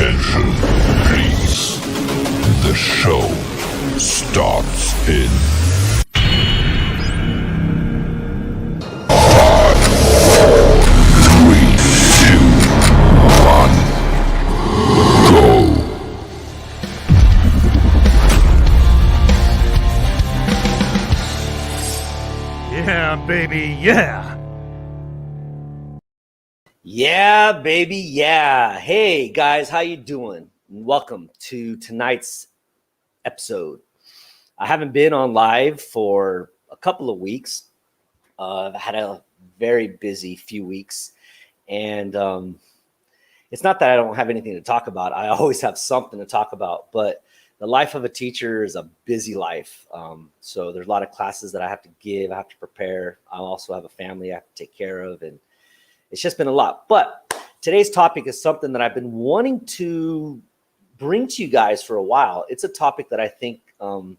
Attention, please. The show starts in 5, 4, 3, 2, 1, go. Yeah, baby, yeah. Yeah, baby, yeah. Hey, guys, how you doing? Welcome to tonight's episode. I haven't been on live for a couple of weeks. I've had a very busy few weeks, and it's not that I don't have anything to talk about. I always have something to talk about, but the life of a teacher is a busy life. So there's a lot of classes that I have to give, I have to prepare. I also have a family I have to take care of, and it's just been a lot. But today's topic is something that I've been wanting to bring to you guys for a while. It's a topic that I think I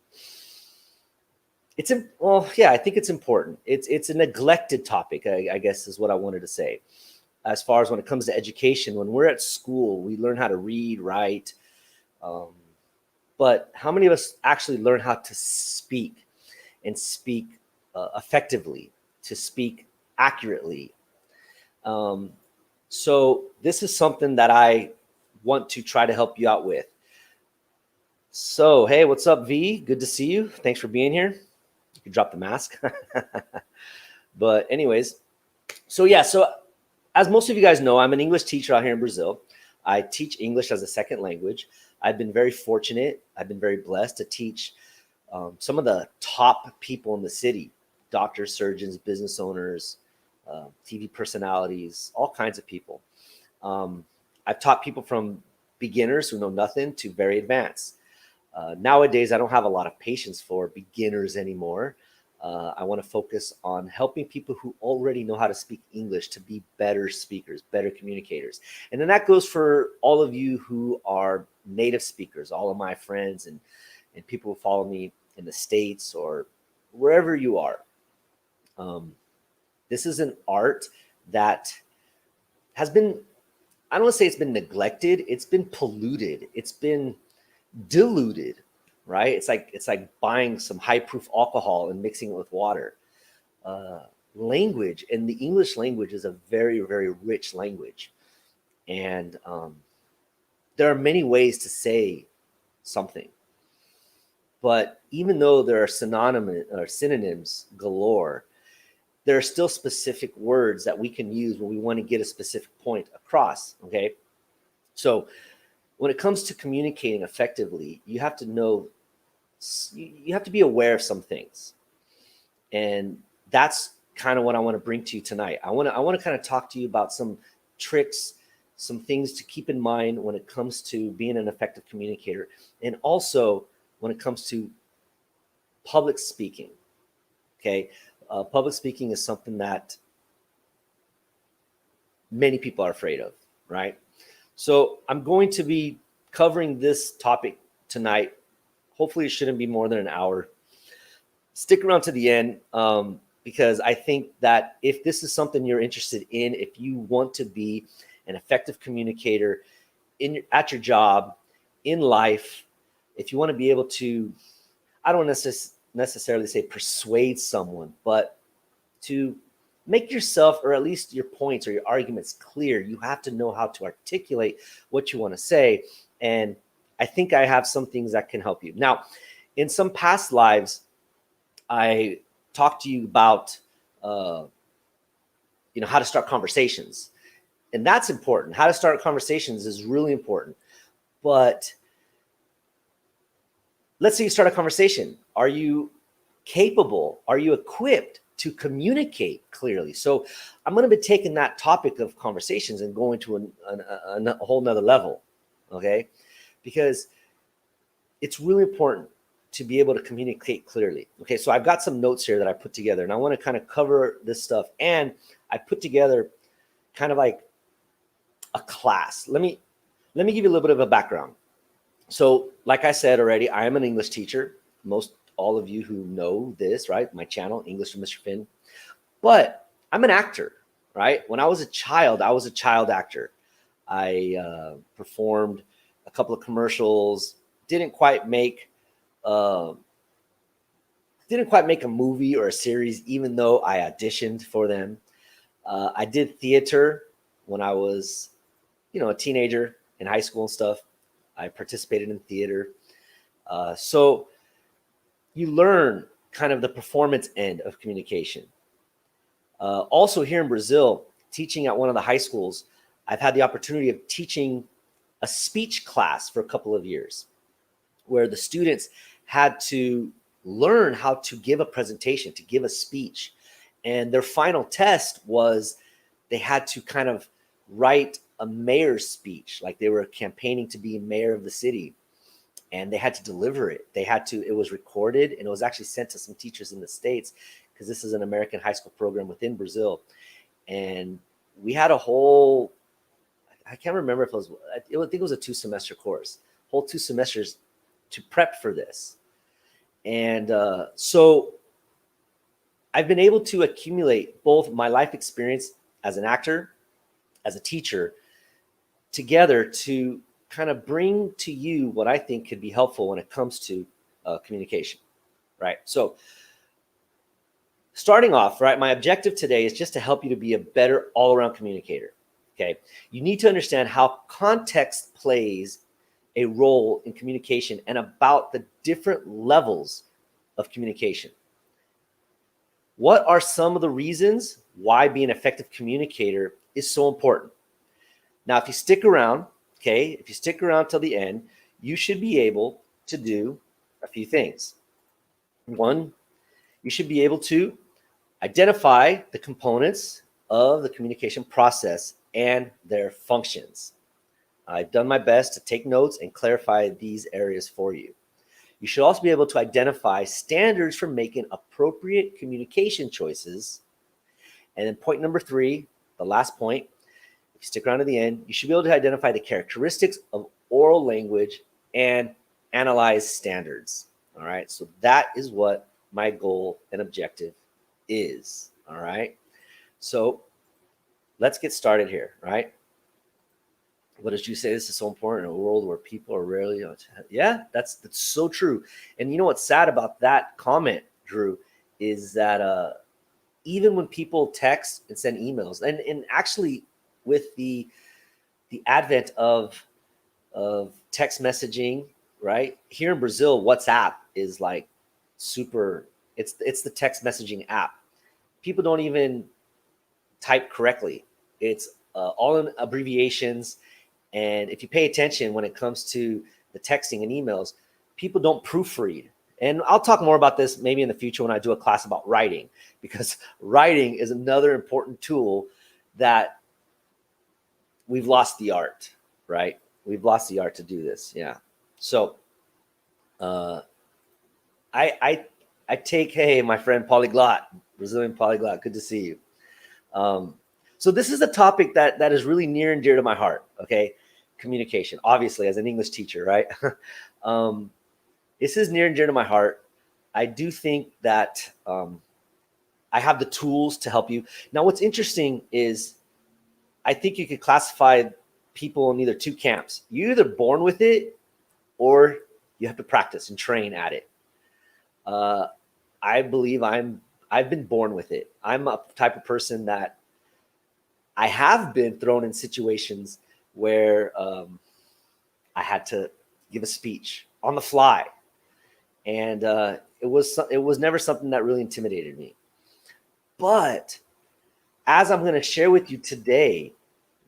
think it's important. It's a neglected topic, I guess is what I wanted to say. As far as when it comes to education, when we're at school, we learn how to read, write. But how many of us actually learn how to speak and speak effectively, to speak accurately? So this is something that I want to try to help you out with. So, hey, what's up, V? Good to see you. Thanks for being here. You can drop the mask. But anyways, so as most of you guys know, I'm an English teacher out here in Brazil. I teach English as a second language. I've been very fortunate. I've been very blessed to teach some of the top people in the city, doctors, surgeons, business owners, TV personalities, all kinds of people. I've taught people from beginners who know nothing to very advanced. Nowadays, I don't have a lot of patience for beginners anymore. I want to focus on helping people who already know how to speak English to be better speakers, better communicators. And then that goes for all of you who are native speakers, all of my friends and people who follow me in the States or wherever you are. This is an art that has been, I don't want to say it's been neglected. It's been polluted. It's been diluted, right? It's like buying some high-proof alcohol and mixing it with water. Language, and the English language is a very, very rich language. And there are many ways to say something. But even though there are synonyms galore, there are still specific words that we can use when we want to get a specific point across, okay? So when it comes to communicating effectively, you have to know, you have to be aware of some things. And that's kind of what I want to bring to you tonight. I want to kind of talk to you about some tricks, some things to keep in mind when it comes to being an effective communicator, and also when it comes to public speaking, okay? Public speaking is something that many people are afraid of, right? So I'm going to be covering this topic tonight. Hopefully it shouldn't be more than an hour. Stick around to the end because I think that if this is something you're interested in, if you want to be an effective communicator at your job, in life, if you want to be able to, I don't necessarily say persuade someone, but to make yourself, or at least your points or your arguments clear, you have to know how to articulate what you want to say. And I think I have some things that can help you. Now, in some past lives, I talked to you about, how to start conversations. And that's important. How to start conversations is really important. But let's say you start a conversation. Are you capable? Are you equipped to communicate clearly? So I'm going to be taking that topic of conversations and going to a whole nother level, okay? Because it's really important to be able to communicate clearly. Okay, so I've got some notes here that I put together, and I want to kind of cover this stuff. And I put together kind of like a class. Let me give you a little bit of a background. So like I said already, I am an English teacher. Most all of you who know this, right? My channel, English with Mr. Finn. But I'm an actor, right? When I was a child actor. I performed a couple of commercials. Didn't quite make a movie or a series, even though I auditioned for them. I did theater when I was, a teenager in high school and stuff. I participated in theater. So you learn kind of the performance end of communication. Also here in Brazil, teaching at one of the high schools, I've had the opportunity of teaching a speech class for a couple of years where the students had to learn how to give a presentation, to give a speech. And their final test was they had to kind of write a mayor's speech, like they were campaigning to be mayor of the city. And they had to deliver it. It was recorded, and it was actually sent to some teachers in the States, because this is an American high school program within Brazil. And we had a whole, I can't remember if I think it was a 2-semester course, whole 2 semesters to prep for this. And so I've been able to accumulate both my life experience as an actor, as a teacher, together to kind of bring to you what I think could be helpful when it comes to communication, right? So starting off, right, my objective today is just to help you to be a better all-around communicator, okay? You need to understand how context plays a role in communication and about the different levels of communication. What are some of the reasons why being an effective communicator is so important? Now, if you stick around, okay, if you stick around till the end, you should be able to do a few things. One, you should be able to identify the components of the communication process and their functions. I've done my best to take notes and clarify these areas for you. You should also be able to identify standards for making appropriate communication choices. And then point number 3, the last point, if you stick around to the end, you should be able to identify the characteristics of oral language and analyze standards. All right, so that is what my goal and objective is. All right, so let's get started here, right? What did you say? This is so important in a world where people are rarely, yeah, that's so true. And you know what's sad about that comment, Drew, is that even when people text and send emails, and actually with the advent of text messaging, right? Here in Brazil, WhatsApp is like super, it's the text messaging app. People don't even type correctly. It's all in abbreviations. And if you pay attention when it comes to the texting and emails, people don't proofread. And I'll talk more about this maybe in the future when I do a class about writing, because writing is another important tool that we've lost the art, right? We've lost the art to do this. Yeah. So I take, hey, my friend Polyglot, Brazilian Polyglot, good to see you. So this is a topic that is really near and dear to my heart, okay? Communication, obviously, as an English teacher, right? This is near and dear to my heart. I do think that I have the tools to help you. Now, what's interesting is I think you could classify people in either 2 camps. You're either born with it or you have to practice and train at it. I believe I've been born with it. I'm a type of person that I have been thrown in situations where I had to give a speech on the fly, and it was never something that really intimidated me. But as I'm going to share with you today,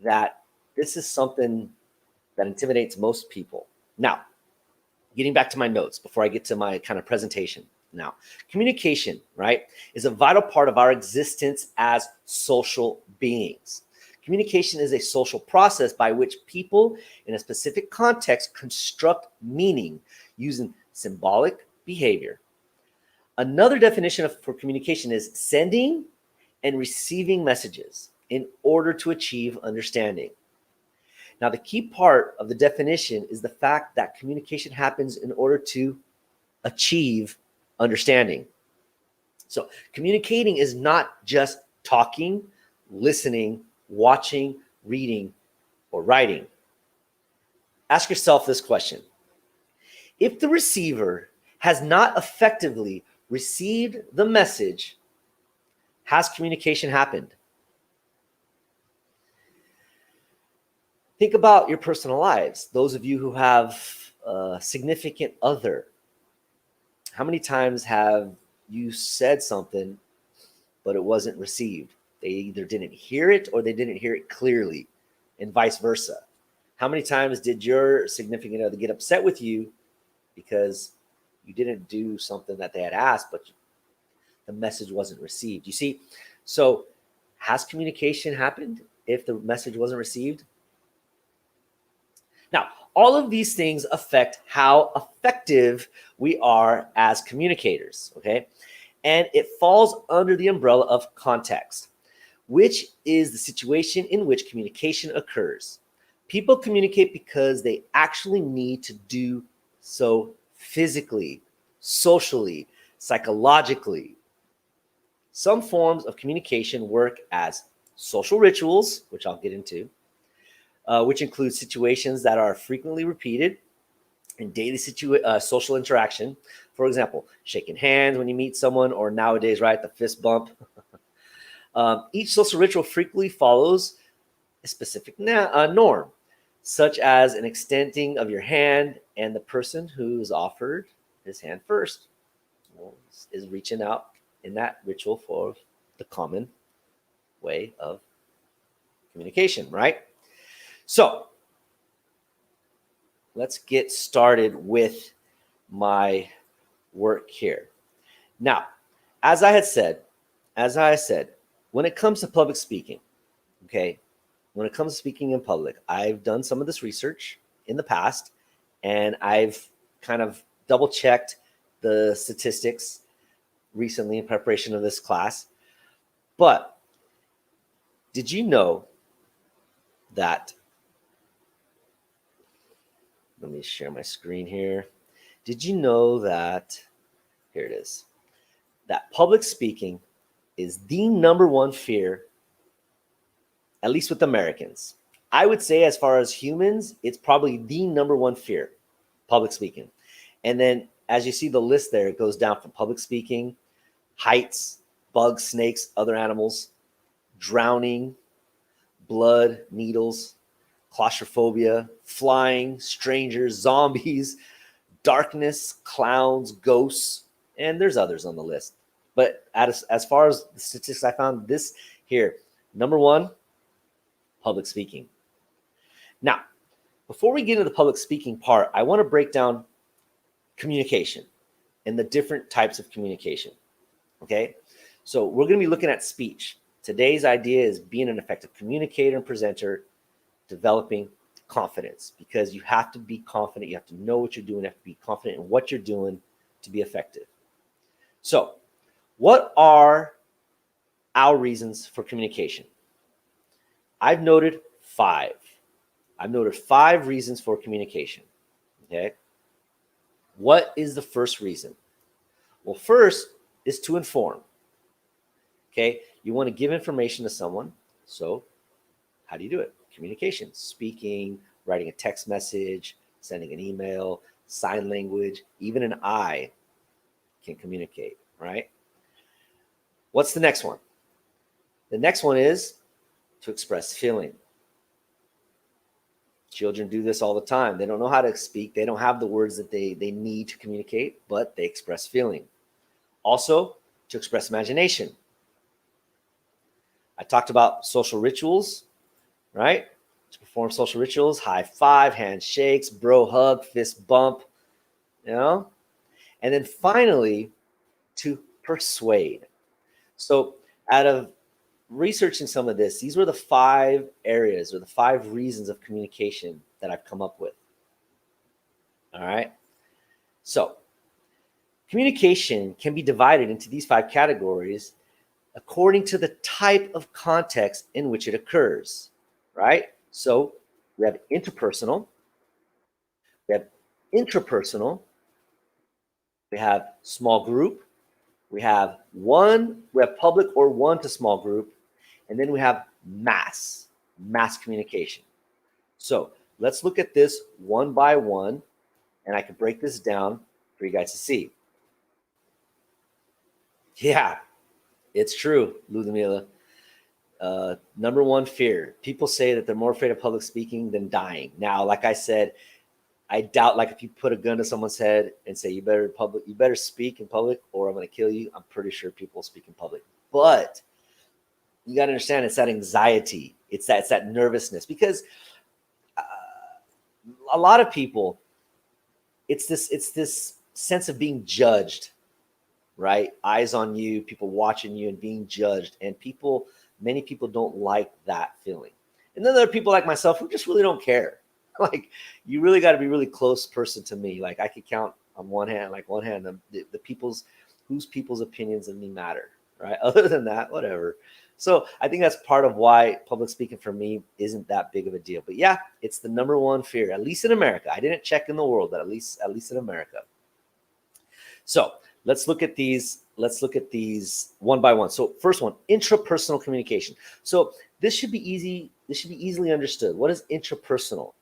that this is something that intimidates most people. Now, getting back to my notes before I get to my kind of presentation. Now, communication, right, is a vital part of our existence as social beings. Communication is a social process by which people in a specific context construct meaning using symbolic behavior. Another definition for communication is sending and receiving messages in order to achieve understanding. Now, the key part of the definition is the fact that communication happens in order to achieve understanding. So communicating is not just talking, listening, watching, reading, or writing. Ask yourself this question. If the receiver has not effectively received the message, has communication happened? Think about your personal lives. Those of you who have a significant other, how many times have you said something, but it wasn't received? They either didn't hear it or they didn't hear it clearly, and vice versa. How many times did your significant other get upset with you because you didn't do something that they had asked, but the message wasn't received? You see, so has communication happened if the message wasn't received? Now, all of these things affect how effective we are as communicators, okay? And it falls under the umbrella of context, which is the situation in which communication occurs. People communicate because they actually need to do so physically, socially, psychologically. Some forms of communication work as social rituals, which I'll get into, which include situations that are frequently repeated in daily social interaction. For example, shaking hands when you meet someone, or nowadays, right, the fist bump. Each social ritual frequently follows a specific norm, such as an extending of your hand, and the person who's offered his hand first is reaching out in that ritual for the common way of communication, right? So let's get started with my work here. Now, as I said, when it comes to public speaking, okay, when it comes to speaking in public, I've done some of this research in the past, and I've kind of double checked the statistics recently in preparation of this class. But did you know that, let me share my screen here. Did you know that, here it is, that public speaking is the number one fear, at least with Americans? I would say as far as humans, it's probably the number one fear, public speaking. And then as you see the list there, it goes down from public speaking, heights, bugs, snakes, other animals, drowning, blood, needles, claustrophobia, flying, strangers, zombies, darkness, clowns, ghosts, and there's others on the list. But as far as the statistics I found, this here, number one, public speaking. Now, before we get into the public speaking part, I want to break down communication and the different types of communication, okay? So we're going to be looking at speech. Today's idea is being an effective communicator and presenter, developing confidence, because you have to be confident. You have to know what you're doing. You have to be confident in what you're doing to be effective. So what are our reasons for communication? I've noted 5. I've noted 5 reasons for communication, okay? What is the first reason? Well, first is to inform, okay? You want to give information to someone, so how do you do it? Communication, speaking, writing a text message, sending an email, sign language, even an eye can communicate, right? What's the next one? The next one is to express feeling. Children do this all the time. They don't know how to speak. They don't have the words that they need to communicate, but they express feeling. Also, to express imagination. I talked about social rituals, right? To perform social rituals, high five, handshakes, bro hug, fist bump, you know? And then finally, to persuade. So out of researching some of this, these were the 5 areas or the 5 reasons of communication that I've come up with. All right. So communication can be divided into these 5 categories according to the type of context in which it occurs, right? So we have interpersonal, we have intrapersonal, we have small group, we have public or one to small group, and then we have mass communication. So let's look at this one by one, and I can break this down for you guys to see. Yeah, it's true, Ludmila. Number one fear. People say that they're more afraid of public speaking than dying. Now, like I said, I doubt, like, if you put a gun to someone's head and say, you better speak in public or I'm going to kill you, I'm pretty sure people speak in public. But you got to understand, it's that anxiety. It's that nervousness, because a lot of people, it's this sense of being judged, right? Eyes on you, people watching you and being judged. And many people don't like that feeling. And then there are people like myself who just really don't care. Like, you really got to be a really close person to me. Like, I could count on one hand the whose people's opinions of me matter, right? Other than that, whatever. So I think that's part of why public speaking for me isn't that big of a deal. But yeah, it's the number one fear, at least in America. I didn't check in the world, but at least in America. So let's look at these. Let's look at these one by one. So first one, intrapersonal communication. So this should be easy. This should be easily understood. What is intrapersonal?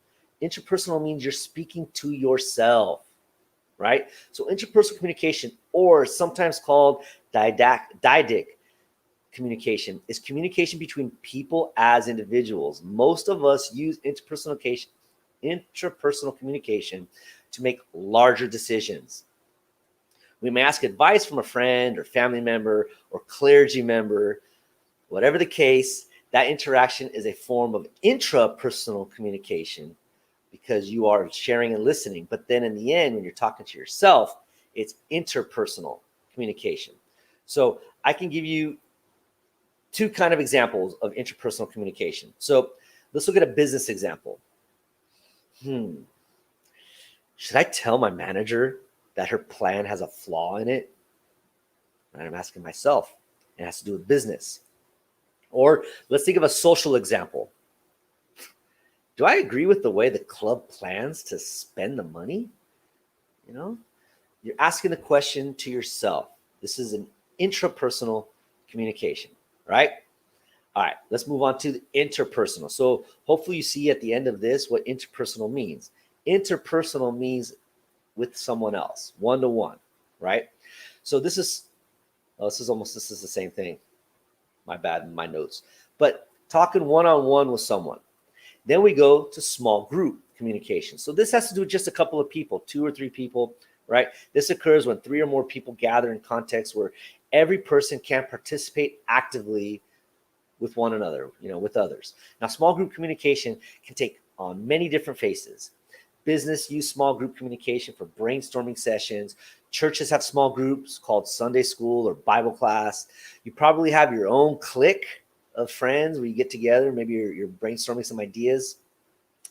Interpersonal means you're speaking to yourself, right? So interpersonal communication, or sometimes called didactic communication, is communication between people as individuals. Most of us use interpersonal communication to make larger decisions. We may ask advice from a friend or family member or clergy member. Whatever the case, that interaction is a form of intrapersonal communication, because you are sharing and listening. But then in the end, when you're talking to yourself, it's interpersonal communication. So I can give you two kind of examples of interpersonal communication. So let's look at a business example. Should I tell my manager that her plan has a flaw in it? And I'm asking myself. It has to do with business. Or let's think of a social example. Do I agree with the way the club plans to spend the money? You know, you're asking the question to yourself. This is an intrapersonal communication, right? All right, let's move on to the interpersonal. So hopefully you see at the end of this what interpersonal means. Interpersonal means with someone else, one-to-one, right? So this is the same thing. My bad in my notes. But talking one-on-one with someone. Then we go to small group communication. So this has to do with just a couple of people, 2 or 3 people, right? This occurs when 3 or more people gather in context where every person can participate actively with one another, with others. Now, small group communication can take on many different faces. Business use small group communication for brainstorming sessions. Churches have small groups called Sunday school or Bible class. You probably have your own clique of friends where you get together. Maybe you're brainstorming some ideas.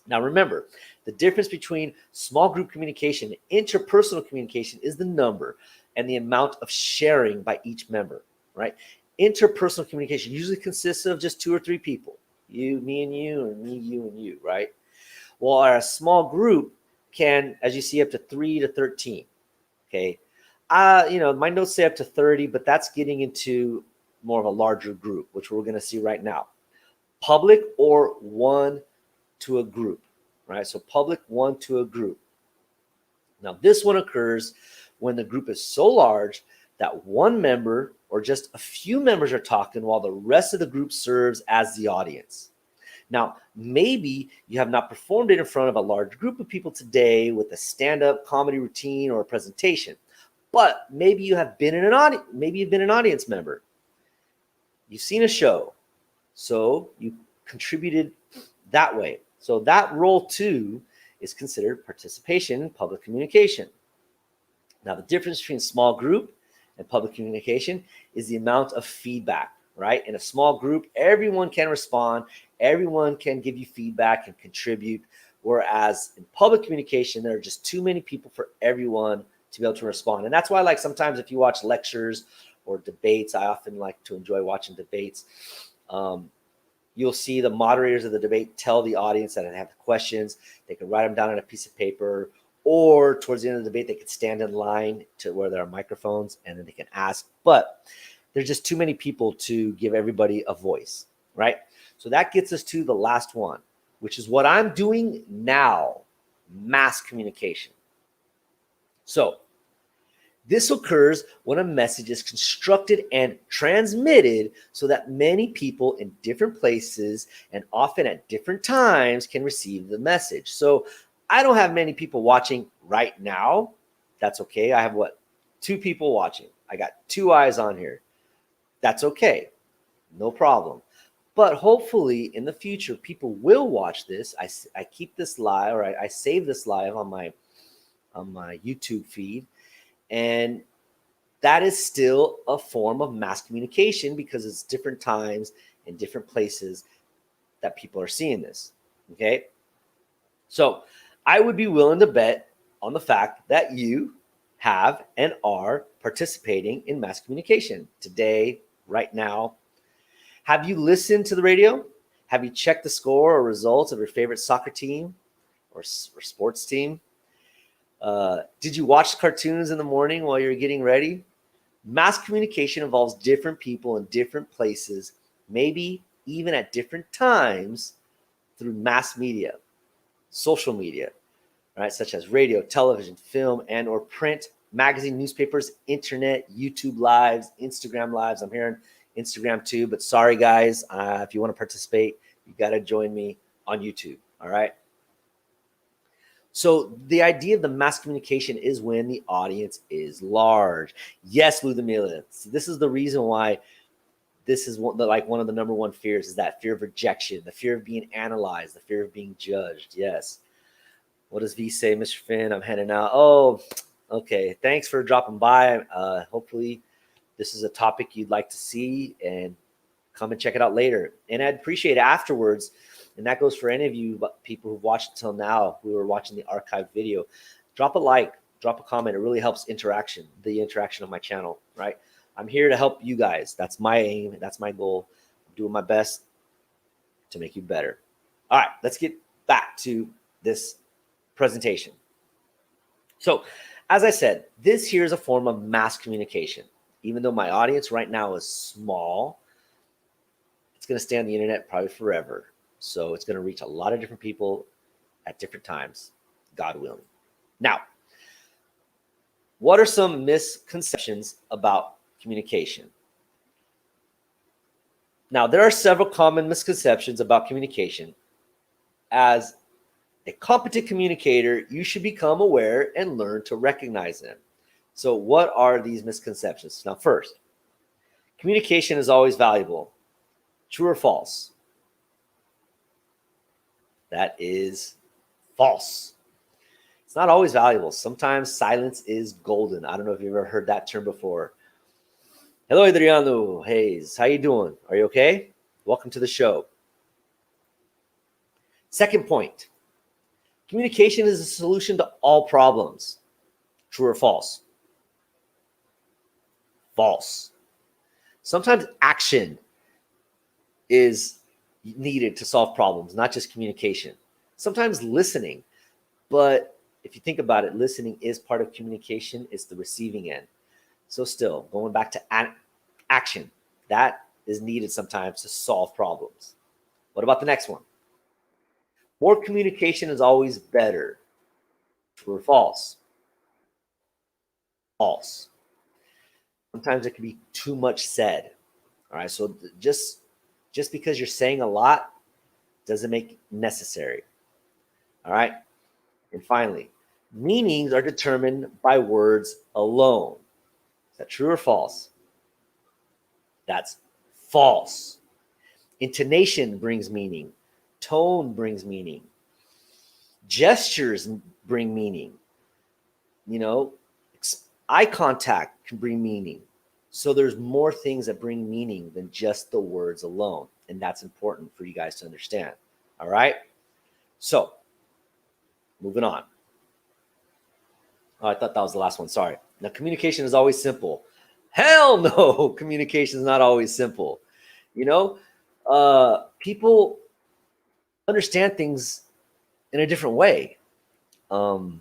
Now, remember, the difference between small group communication and interpersonal communication is the number and the amount of sharing by each member, right? Interpersonal communication usually consists of just 2 or 3 people, you, me, and you, or me, you, and you, right? While a small group can, as you see, up to 3 to 13. Okay, my notes say up to 30, but that's getting into more of a larger group, which we're going to see right now. Public or one to a group, right? So public, one to a group. Now, this one occurs when the group is so large that one member or just a few members are talking while the rest of the group serves as the audience. Now, maybe you have not performed it in front of a large group of people today with a stand-up comedy routine or a presentation, but maybe you have been in an audience. Maybe you've been an audience member. You've seen a show, so you contributed that way. So that role too is considered participation in public communication. Now, the difference between small group and public communication is the amount of feedback, right? In a small group, everyone can respond, everyone can give you feedback and contribute, whereas in public communication, there are just too many people for everyone to be able to respond. And that's why, like, sometimes if you watch lectures or debates, I often like to enjoy watching debates. You'll see the moderators of the debate tell the audience that they have questions. They can write them down on a piece of paper, or towards the end of the debate, they could stand in line to where there are microphones and then they can ask. But there's just too many people to give everybody a voice, right? So that gets us to the last one, which is what I'm doing now, mass communication. So this occurs when a message is constructed and transmitted so that many people in different places and often at different times can receive the message. So I don't have many people watching right now. That's okay. I have 2 people watching. I got 2 eyes on here. That's okay. No problem. But hopefully in the future, people will watch this. I keep this live, or I save this live on my YouTube feed. And that is still a form of mass communication because it's different times and different places that people are seeing this. Okay. So I would be willing to bet on the fact that you have and are participating in mass communication today, right now. Have you listened to the radio? Have you checked the score or results of your favorite soccer team or sports team? Did you watch cartoons in the morning while you're getting ready? Mass communication involves different people in different places, maybe even at different times through mass media, social media, right? Such as radio, television, film, and or print, magazine, newspapers, internet, YouTube lives, Instagram lives. I'm hearing Instagram too, but sorry guys, if you want to participate, you got to join me on YouTube. All right. So the idea of the mass communication is when the audience is large. Yes, Ludmila, this is the reason why this is one of the number one fears is that fear of rejection, the fear of being analyzed, the fear of being judged. Yes. What does V say, Mr. Finn? I'm heading out. Oh, okay. Thanks for dropping by. Hopefully this is a topic you'd like to see and come and check it out later. And I'd appreciate it afterwards. And that goes for any of you people who've watched until now, who are watching the archived video. Drop a like, drop a comment. It really helps the interaction of my channel, right? I'm here to help you guys. That's my aim. That's my goal. I'm doing my best to make you better. All right, let's get back to this presentation. So, as I said, this here is a form of mass communication. Even though my audience right now is small, it's going to stay on the internet probably forever. So it's going to reach a lot of different people at different times, God willing. Now, what are some misconceptions about communication? Now, there are several common misconceptions about communication. As a competent communicator, you should become aware and learn to recognize them. So what are these misconceptions? Now, first, communication is always valuable. True or false? That is false. It's not always valuable. Sometimes silence is golden. I don't know if you've ever heard that term before. Hello, Adriano Hayes. How you doing? Are you okay? Welcome to the show. Second point, communication is a solution to all problems. True or false? False. Sometimes action is needed to solve problems, not just communication. Sometimes listening, but if you think about it, listening is part of communication. It's the receiving end. So still, going back to action, that is needed sometimes to solve problems. What about the next one? More communication is always better. True or false? False. Sometimes it can be too much said. All right, so just because you're saying a lot doesn't make it necessary. All right, and finally, meanings are determined by words alone. Is that true or false? That's false. Intonation brings meaning. Tone brings meaning. Gestures bring meaning. You know, eye contact can bring meaning. So there's more things that bring meaning than just the words alone. And that's important for you guys to understand. All right. So moving on. Oh, I thought that was the last one. Sorry. Now, communication is always simple. Hell no. Communication is not always simple. You know, people understand things in a different way. In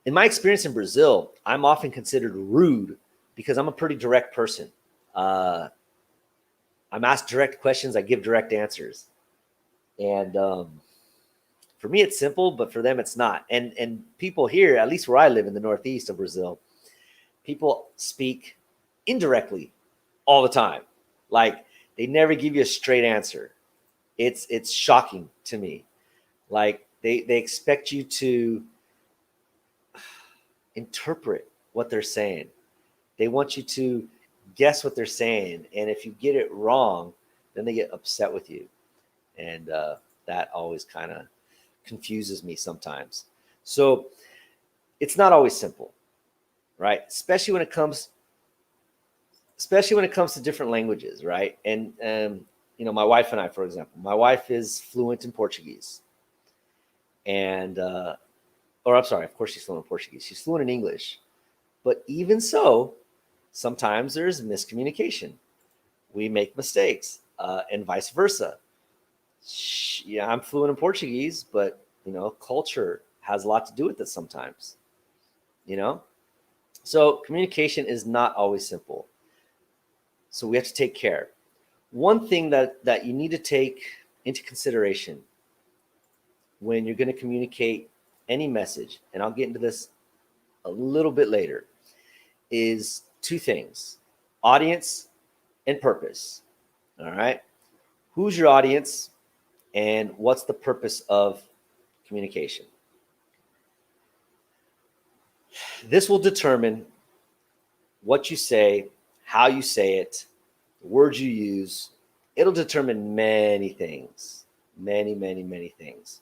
my experience in Brazil, I'm often considered rude because I'm a pretty direct person. I'm asked direct questions. I give direct answers. And for me, it's simple, but for them, it's not. And people here, at least where I live in the northeast of Brazil, people speak indirectly all the time. Like they never give you a straight answer. It's shocking to me. Like they expect you to interpret what they're saying. They want you to guess what they're saying, and if you get it wrong, then they get upset with you, and that always kind of confuses me sometimes. So it's not always simple, right? Especially when it comes to different languages, right? And my wife and I, for example, my wife is fluent in Portuguese, and or I'm sorry, of course she's fluent in Portuguese. She's fluent in English, but even so, sometimes there's miscommunication. We make mistakes, and vice versa. Yeah, I'm fluent in Portuguese, but culture has a lot to do with it sometimes. You know, so communication is not always simple. So we have to take care. One thing that you need to take into consideration when you're going to communicate any message, and I'll get into this a little bit later, is two things: audience and purpose. All right. Who's your audience and what's the purpose of communication? This will determine what you say, how you say it, the words you use. It'll determine many things, many things.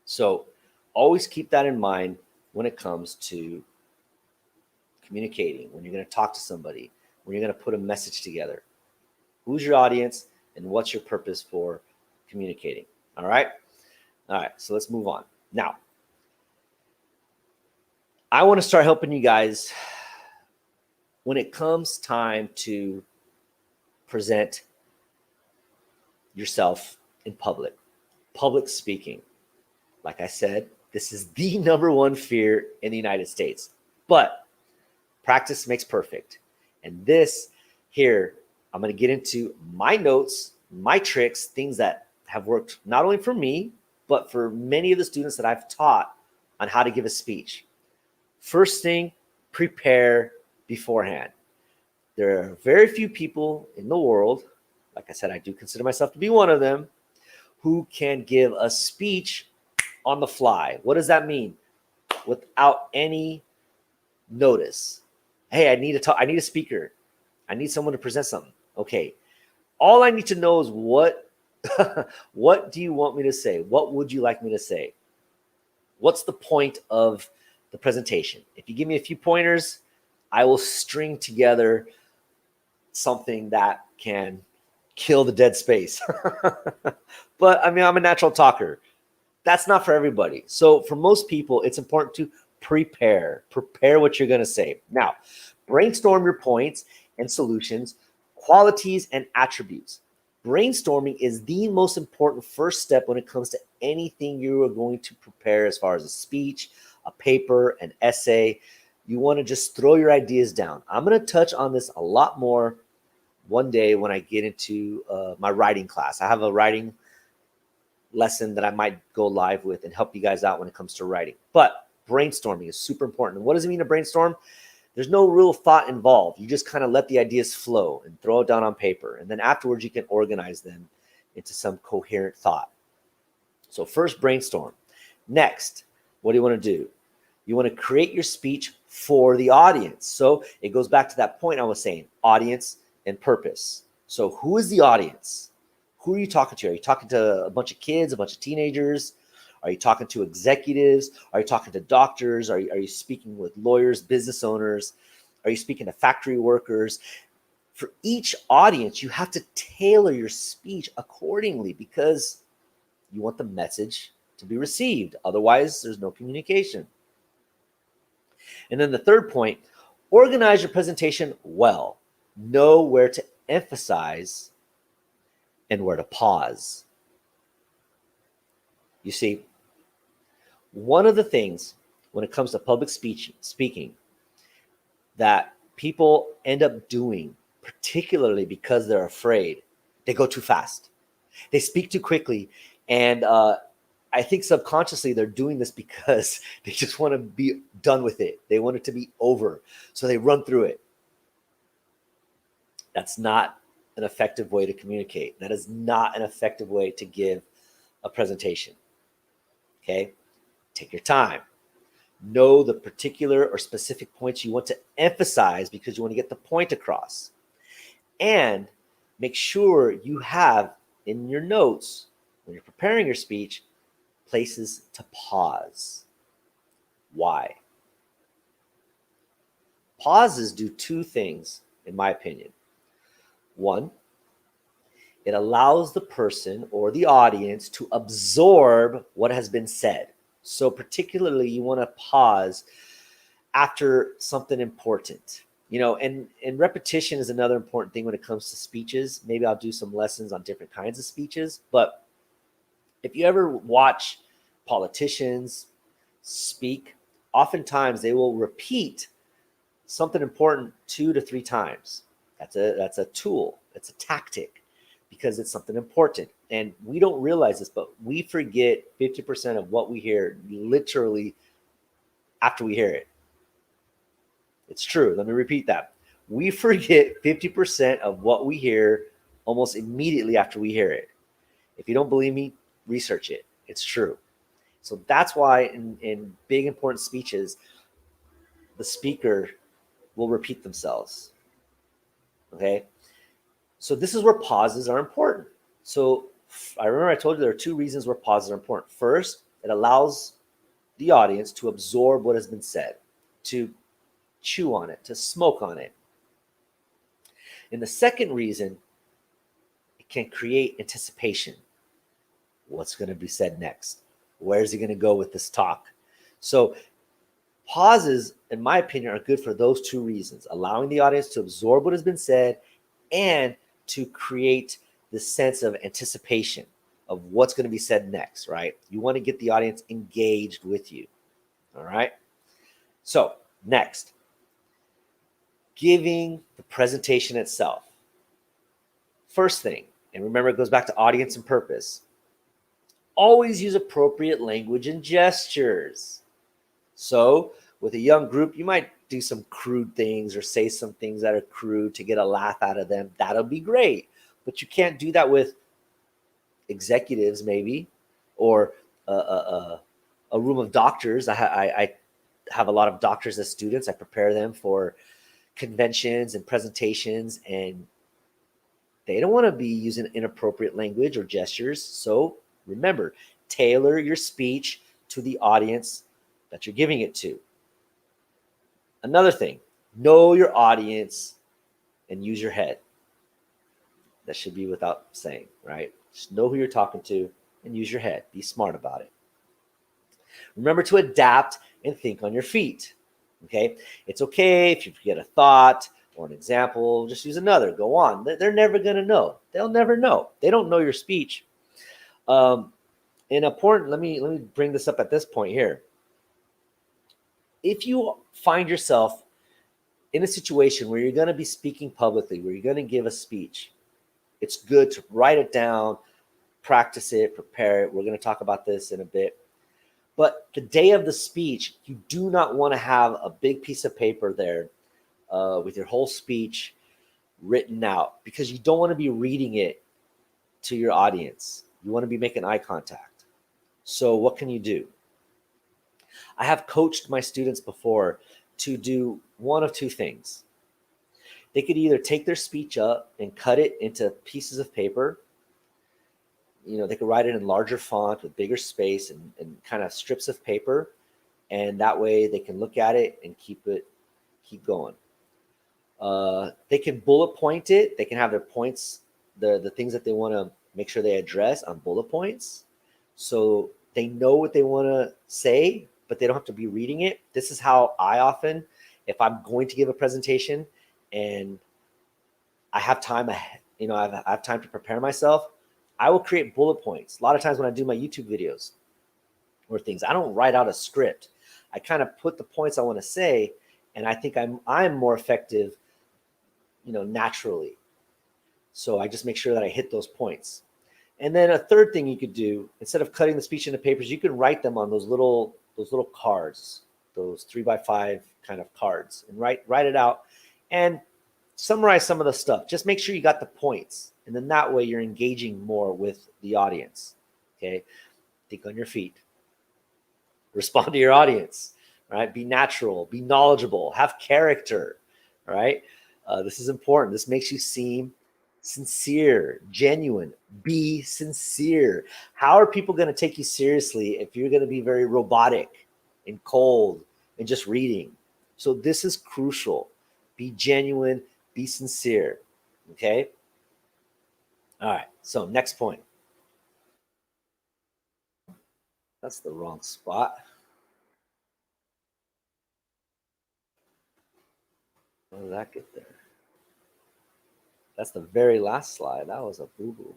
So always keep that in mind when it comes to communicating, when you're going to talk to somebody, when you're going to put a message together. Who's your audience and what's your purpose for communicating? All right. So let's move on. Now, I want to start helping you guys when it comes time to present yourself in public speaking. Like I said, this is the number one fear in the United States, but practice makes perfect. And this here, I'm going to get into my notes, my tricks, things that have worked not only for me, but for many of the students that I've taught on how to give a speech. First thing, prepare beforehand. There are very few people in the world, like I said, I do consider myself to be one of them, who can give a speech on the fly. What does that mean? Without any notice. Hey, I need a speaker. I need someone to present something. Okay. All I need to know is what do you want me to say? What would you like me to say? What's the point of the presentation? If you give me a few pointers, I will string together something that can kill the dead space. But I mean, I'm a natural talker. That's not for everybody. So for most people, it's important to prepare what you're going to say. Now, brainstorm your points and solutions, qualities and attributes. Brainstorming is the most important first step when it comes to anything you are going to prepare, as far as a speech, a paper, an essay. You want to just throw your ideas down. I'm going to touch on this a lot more one day when I get into my writing class. I have a writing lesson that I might go live with and help you guys out when it comes to writing. But brainstorming is super important. And what does it mean to brainstorm? There's no real thought involved. You just kind of let the ideas flow and throw it down on paper. And then afterwards, you can organize them into some coherent thought. So first, brainstorm. Next, what do you want to do? You want to create your speech for the audience. So it goes back to that point I was saying, audience and purpose. So who is the audience? Who are you talking to? Are you talking to a bunch of kids, a bunch of teenagers? Are you talking to executives? Are you talking to doctors? Are you speaking with lawyers, business owners? Are you speaking to factory workers? For each audience, you have to tailor your speech accordingly because you want the message to be received. Otherwise, there's no communication. And then the third point, organize your presentation well. Know where to emphasize and where to pause. You see, one of the things when it comes to public speaking that people end up doing, particularly because they're afraid, they go too fast. They speak too quickly. And I think subconsciously they're doing this because they just want to be done with it. They want it to be over. So they run through it. That's not an effective way to communicate. That is not an effective way to give a presentation. Okay? Take your time. Know the particular or specific points you want to emphasize because you want to get the point across. And make sure you have in your notes, when you're preparing your speech, places to pause. Why? Pauses do two things, in my opinion. One, it allows the person or the audience to absorb what has been said. So particularly, you want to pause after something important. And repetition is another important thing when it comes to speeches. Maybe I'll do some lessons on different kinds of speeches. But if you ever watch politicians speak, oftentimes they will repeat something important 2 to 3 times. That's a tool. It's a tactic because it's something important. And we don't realize this, but we forget 50% of what we hear literally after we hear it. It's true. Let me repeat that. We forget 50% of what we hear almost immediately after we hear it. If you don't believe me, research it. It's true. So that's why in big important speeches, the speaker will repeat themselves. Okay? So this is where pauses are important. So I remember I told you there are 2 reasons where pauses are important. First, it allows the audience to absorb what has been said, to chew on it, to smoke on it. And the second reason, it can create anticipation. What's going to be said next? Where's he going to go with this talk? So pauses, in my opinion, are good for those 2 reasons, allowing the audience to absorb what has been said and to create this sense of anticipation of what's going to be said next, right? You want to get the audience engaged with you, all right? So next, giving the presentation itself. First thing, and remember it goes back to audience and purpose, always use appropriate language and gestures. So with a young group, you might do some crude things or say some things that are crude to get a laugh out of them. That'll be great. But you can't do that with executives maybe, or a room of doctors. I have a lot of doctors as students. I prepare them for conventions and presentations, and they don't want to be using inappropriate language or gestures. So remember, tailor your speech to the audience that you're giving it to. Another thing, know your audience and use your head. That should be without saying, right? Just know who you're talking to and use your head. Be smart about it. Remember to adapt and think on your feet. Okay? It's okay if you forget a thought or an example, just use another. Go on. They're never going to know. They'll never know. They don't know your speech. And important, let me bring this up at this point here. If you find yourself in a situation where you're going to be speaking publicly, where you're going to give a speech, it's good to write it down, practice it, prepare it. We're going to talk about this in a bit. But the day of the speech, you do not want to have a big piece of paper there with your whole speech written out, because you don't want to be reading it to your audience. You want to be making eye contact. So what can you do? I have coached my students before to do one of 2 things. They could either take their speech up and cut it into pieces of paper. They could write it in larger font with bigger space and kind of strips of paper. And that way they can look at it and keep going. They can bullet point it. They can have their points, the things that they want to make sure they address on bullet points. So they know what they want to say, but they don't have to be reading it. This is how I often, if I'm going to give a presentation and I have time, I have time to prepare myself, I will create bullet points. A lot of times when I do my YouTube videos or things, I don't write out a script. I kind of put the points I want to say, and I think I'm more effective, naturally. So I just make sure that I hit those points. And then a third thing you could do, instead of cutting the speech into papers, you can write them on those little cards, those 3x5 kind of cards, and write it out and summarize some of the stuff. Just make sure you got the points. And then that way you're engaging more with the audience. Okay. Think on your feet. Respond to your audience, right? Be natural, be knowledgeable, have character, right? This is important. This makes you seem sincere, genuine. Be sincere. How are people going to take you seriously if you're going to be very robotic and cold and just reading? So this is crucial. Be genuine, be sincere. Okay? All right. So next point. That's the wrong spot. How did that get there? That's the very last slide. That was a boo-boo.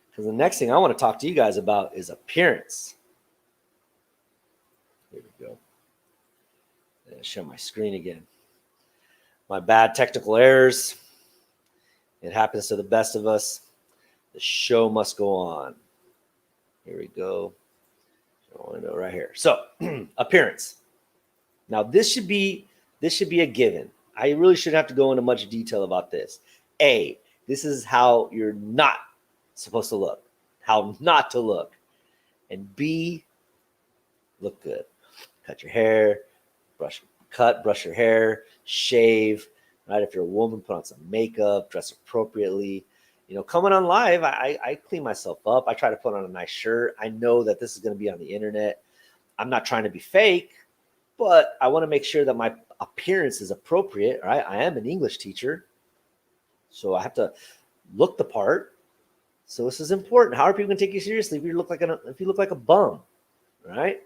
Because the next thing I want to talk to you guys about is appearance. Here we go. Share my screen again. My bad technical errors. It happens to the best of us. The show must go on. Here we go. Right here. So appearance. Now this should be a given. I really shouldn't have to go into much detail about this. A, this is how you're not supposed to look, how not to look. And B, look good. Cut your hair, brush your hair, shave, right? If you're a woman, put on some makeup, dress appropriately. You know, coming on live, I clean myself up. I try to put on a nice shirt. I know that this is going to be on the internet. I'm not trying to be fake, but I want to make sure that my appearance is appropriate, right? I am an English teacher, so I have to look the part. So this is important. How are people going to take you seriously if you look like a bum, right?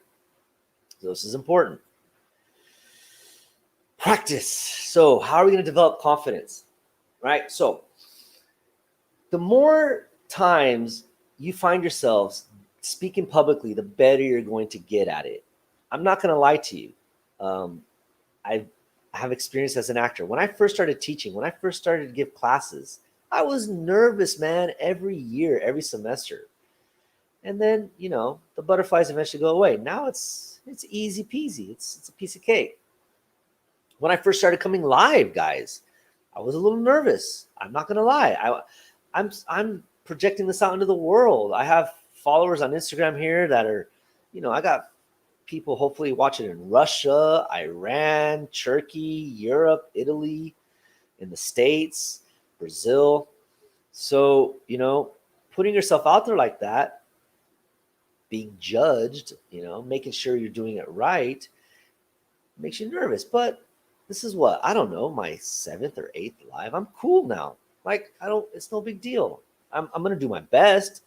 So this is important. Practice. So how are we going to develop confidence, right? So the more times you find yourselves speaking publicly, the better you're going to get at it. I'm not going to lie to you. I have experience as an actor. When I first started teaching, when I first started to give classes, I was nervous, man, every year, every semester. And then, you know, the butterflies eventually go away. Now it's easy peasy. It's a piece of cake. When I first started coming live, guys, I was a little nervous. I'm not going to lie. I'm projecting this out into the world. I have followers on Instagram here that are, you know, I got people hopefully watching in Russia, Iran, Turkey, Europe, Italy, in the States, Brazil. So, you know, putting yourself out there like that, being judged, you know, making sure you're doing it right, makes you nervous. But this is what, I don't know, my 7th or 8th live. I'm cool now. Like, it's no big deal. I'm going to do my best,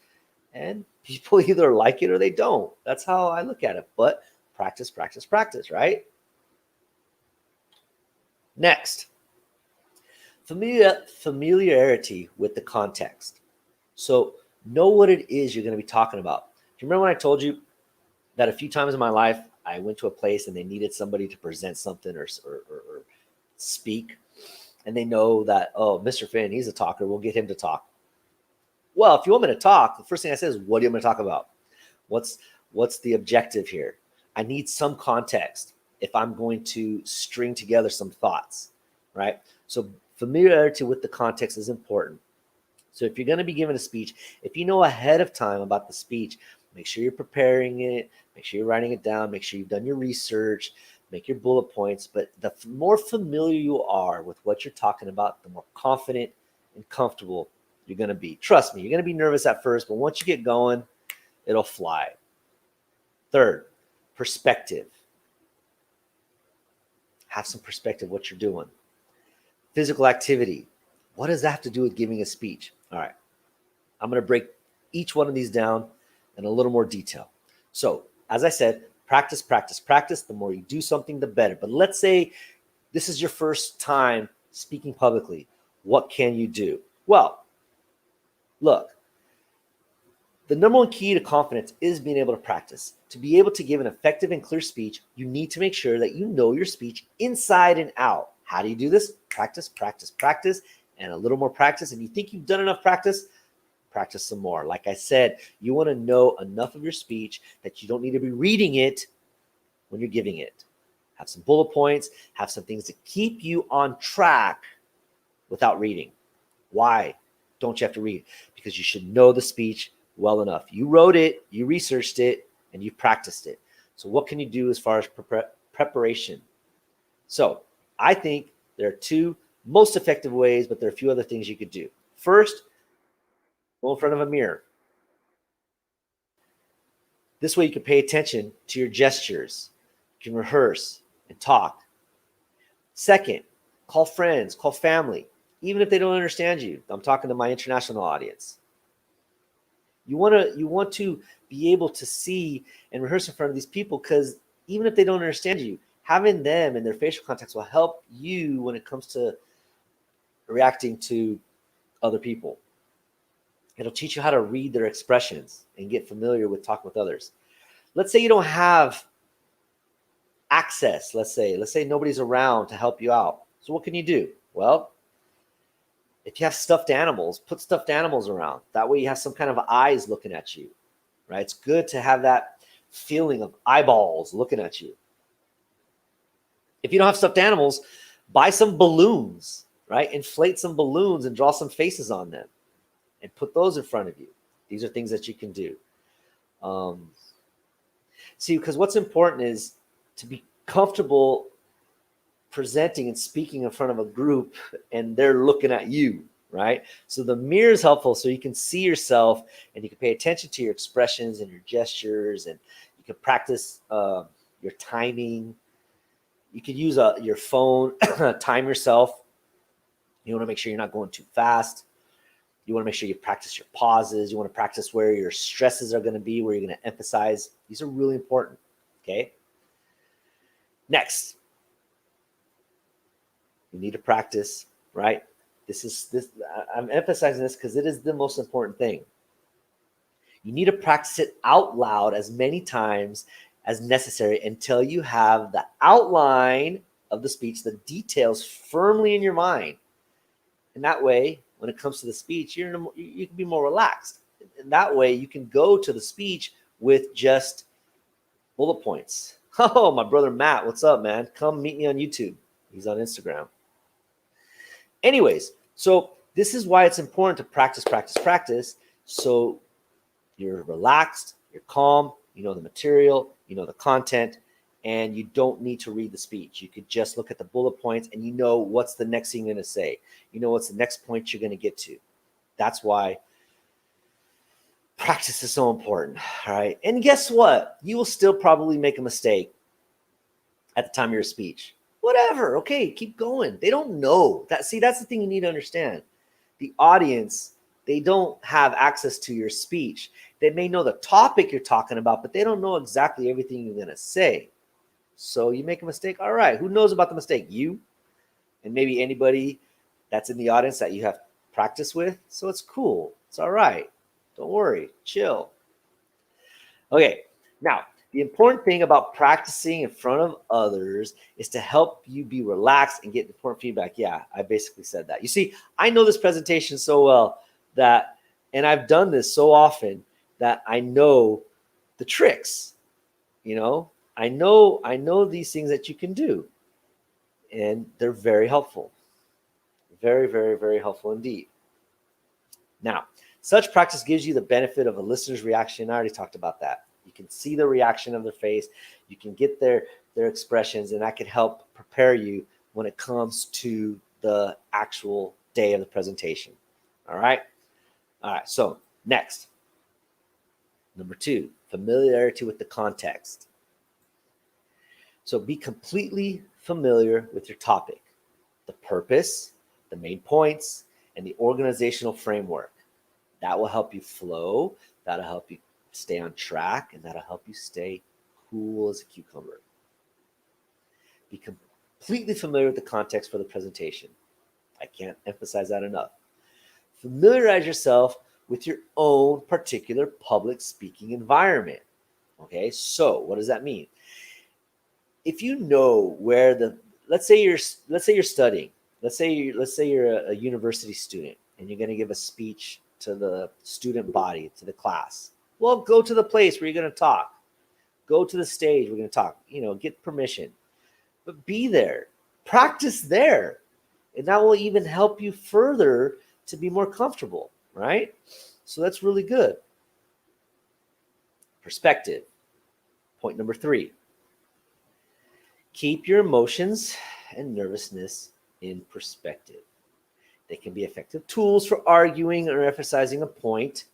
and people either like it or they don't. That's how I look at it. But practice, practice, practice, right? Next, familiarity with the context. So know what it is you're going to be talking about. Do you remember when I told you that a few times in my life, I went to a place and they needed somebody to present something or speak, and they know that, oh, Mr. Finn, he's a talker. We'll get him to talk. Well, if you want me to talk, the first thing I say is, what do you want me to talk about? What's the objective here? I need some context if I'm going to string together some thoughts, right? So familiarity with the context is important. So if you're going to be giving a speech, if you know ahead of time about the speech, make sure you're preparing it, make sure you're writing it down, make sure you've done your research, make your bullet points. But the more familiar you are with what you're talking about, the more confident and comfortable you're going to be. Trust me, you're going to be nervous at first, but once you get going, it'll fly. Third, perspective. Have some perspective what you're doing. Physical activity. What does that have to do with giving a speech? All right. I'm going to break each one of these down in a little more detail. So, as I said, practice, practice, practice. The more you do something, the better. But let's say this is your first time speaking publicly. What can you do? Well, look, the number one key to confidence is being able to practice. To be able to give an effective and clear speech, you need to make sure that you know your speech inside and out. How do you do this? Practice, practice, practice, and a little more practice. And you think you've done enough practice, practice some more. Like I said, you want to know enough of your speech that you don't need to be reading it when you're giving it. Have some bullet points, have some things to keep you on track without reading. Why don't you have to read? Because you should know the speech well enough. You wrote it, you researched it, and you practiced it. So what can you do as far as preparation? So I think there are two most effective ways, but there are a few other things you could do. First, go in front of a mirror. This way you can pay attention to your gestures. You can rehearse and talk. Second, call friends, call family, even if they don't understand you. I'm talking to my international audience. You want to be able to see and rehearse in front of these people, because even if they don't understand you, having them and their facial context will help you when it comes to reacting to other people. It'll teach you how to read their expressions and get familiar with talking with others. Let's say you don't have access. Let's say nobody's around to help you out. So what can you do? Well, if you have stuffed animals, put stuffed animals around. That way you have some kind of eyes looking at you, right? It's good to have that feeling of eyeballs looking at you. If you don't have stuffed animals, buy some balloons, right? Inflate some balloons and draw some faces on them and put those in front of you. These are things that you can do. See, because what's important is to be comfortable presenting and speaking in front of a group and they're looking at you, right? So the mirror is helpful so you can see yourself and you can pay attention to your expressions and your gestures, and you can practice your timing. You could use your phone, time yourself. You want to make sure you're not going too fast. You want to make sure you practice your pauses. You want to practice where your stresses are going to be, where you're going to emphasize. These are really important, okay? Next, you need to practice, right? I'm emphasizing this because it is the most important thing. You need to practice it out loud as many times as necessary until you have the outline of the speech, the details firmly in your mind. And that way, when it comes to the speech, you can be more relaxed. And that way, you can go to the speech with just bullet points. Oh, my brother Matt, what's up, man? Come meet me on YouTube. He's on Instagram. Anyways, so this is why it's important to practice, so you're relaxed, you're calm, you know the material, you know the content, and you don't need to read the speech. You could just look at the bullet points and you know what's the next thing you're going to say. You know what's the next point you're going to get to. That's why practice is so important, all right? And guess what? You will still probably make a mistake at the time of your speech. Whatever, okay, keep going. They don't know. That's the thing you need to understand. The audience, they don't have access to your speech. They may know the topic you're talking about, but they don't know exactly everything you're going to say. So you make a mistake, all right, who knows about the mistake? You and maybe anybody that's in the audience that you have practice with. So it's cool. It's all right. Don't worry. Chill. Okay, now, the important thing about practicing in front of others is to help you be relaxed and get important feedback. Yeah, I basically said that. You see, I know this presentation so well that, and I've done this so often that I know the tricks, you know? I know these things that you can do, and they're very helpful. Very, very, very helpful indeed. Now, such practice gives you the benefit of a listener's reaction. I already talked about that. You can see the reaction of their face. You can get their expressions, and that can help prepare you when it comes to the actual day of the presentation. All right? All right, so next. Number 2, familiarity with the context. So be completely familiar with your topic, the purpose, the main points, and the organizational framework. That will help you flow. That'll help you stay on track, and that'll help you stay cool as a cucumber. Be completely familiar with the context for the presentation. I can't emphasize that enough. Familiarize yourself with your own particular public speaking environment. Okay, so what does that mean? If you know where let's say you're studying, let's say you're a university student and you're going to give a speech to the student body, to the class. Well, go to the place where you're going to talk. Go to the stage. We're going to talk. Get permission. But be there. Practice there. And that will even help you further to be more comfortable, right? So that's really good. Perspective. Point number 3. Keep your emotions and nervousness in perspective. They can be effective tools for arguing or emphasizing a point,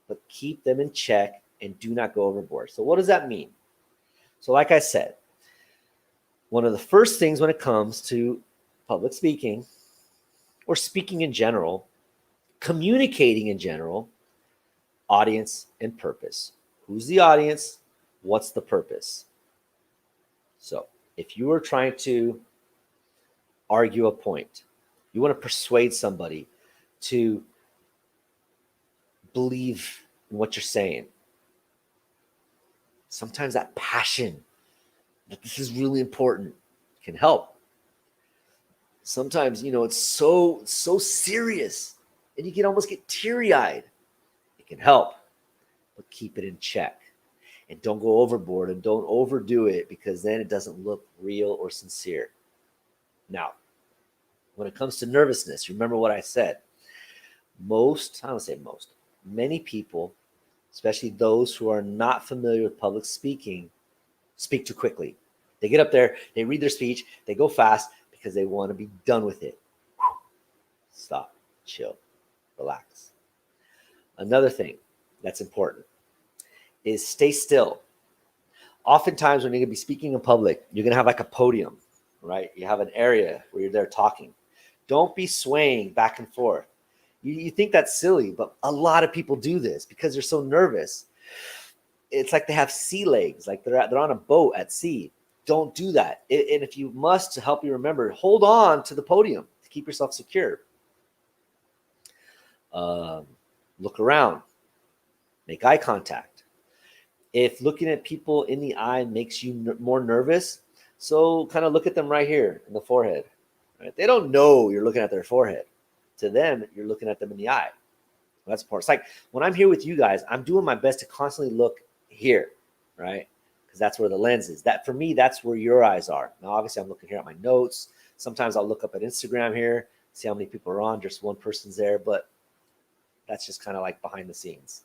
but keep them in check and do not go overboard. So what does that mean? So like I said, one of the first things when it comes to public speaking or speaking in general, communicating in general, audience and purpose. Who's the audience? What's the purpose? So if you are trying to argue a point, you want to persuade somebody to believe in what you're saying. Sometimes that passion that this is really important can help. Sometimes, it's so serious and you can almost get teary-eyed. It can help, but keep it in check. And don't go overboard and don't overdo it, because then it doesn't look real or sincere. Now, when it comes to nervousness, remember what I said. Many people, especially those who are not familiar with public speaking, speak too quickly. They get up there, they read their speech, they go fast because they want to be done with it. Stop, chill, relax. Another thing that's important is stay still. Oftentimes when you're going to be speaking in public, you're going to have like a podium, right? You have an area where you're there talking. Don't be swaying back and forth. You think that's silly, but a lot of people do this because they're so nervous. It's like they have sea legs, like they're on a boat at sea. Don't do that. And if you must, to help you remember, hold on to the podium to keep yourself secure. Look around. Make eye contact. If looking at people in the eye makes you more nervous, so kind of look at them right here in the forehead. Right? They don't know you're looking at their forehead. To them, you're looking at them in the eye. That's important. It's like when I'm here with you guys, I'm doing my best to constantly look here, right? Because that's where the lens is. That for me, that's where your eyes are. Now, obviously, I'm looking here at my notes. Sometimes I'll look up at Instagram here, see how many people are on. Just one person's there, but that's just kind of like behind the scenes.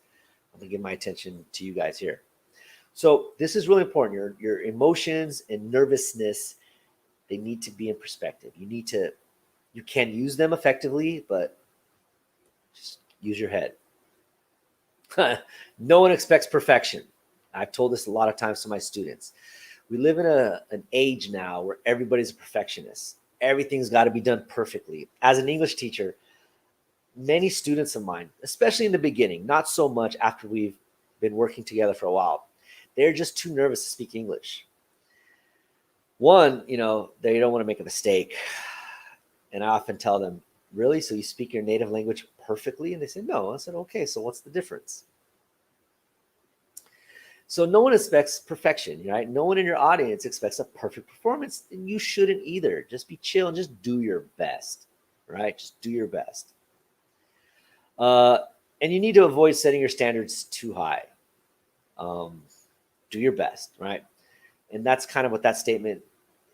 I'm gonna give my attention to you guys here. So this is really important. Your emotions and nervousness, they need to be in perspective. You can use them effectively, but just use your head. No one expects perfection. I've told this a lot of times to my students. We live in an age now where everybody's a perfectionist. Everything's got to be done perfectly. As an English teacher, many students of mine, especially in the beginning, not so much after we've been working together for a while, they're just too nervous to speak English. One, they don't want to make a mistake. And I often tell them, really? So you speak your native language perfectly? And they say, no. I said, okay, so what's the difference? So no one expects perfection, right? No one in your audience expects a perfect performance, and you shouldn't either. Just be chill and just do your best, right? Just do your best. And you need to avoid setting your standards too high. Do your best, right? And that's kind of what that statement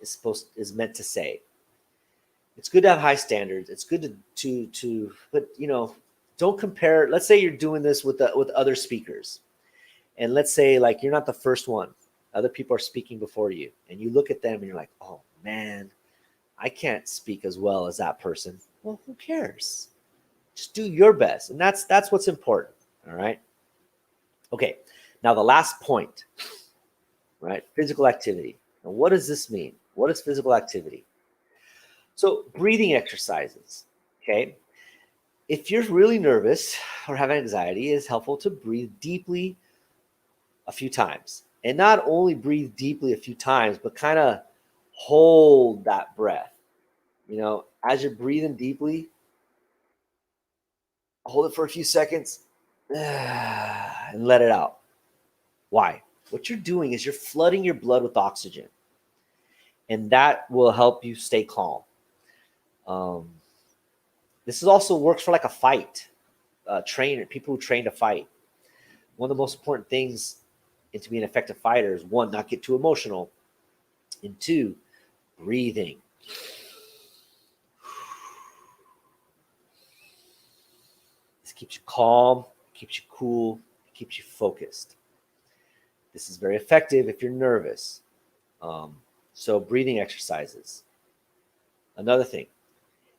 is meant to say. It's good to have high standards. It's good to but don't compare. Let's say you're doing this with other speakers, and let's say like you're not the first one. Other people are speaking before you, and you look at them and you're like, oh man, I can't speak as well as that person. Well, who cares? Just do your best, and that's what's important. All right. Okay. Now the last point, right? Physical activity. Now, what does this mean? What is physical activity? So breathing exercises, okay? If you're really nervous or have anxiety, it's helpful to breathe deeply a few times. And not only breathe deeply a few times, but kind of hold that breath. As you're breathing deeply, hold it for a few seconds and let it out. Why? What you're doing is you're flooding your blood with oxygen. And that will help you stay calm. This also works for like a fight. people who train to fight. One of the most important things to be an effective fighter is, one, not get too emotional, and two, breathing. This keeps you calm, keeps you cool, keeps you focused. This is very effective if you're nervous. So breathing exercises. Another thing,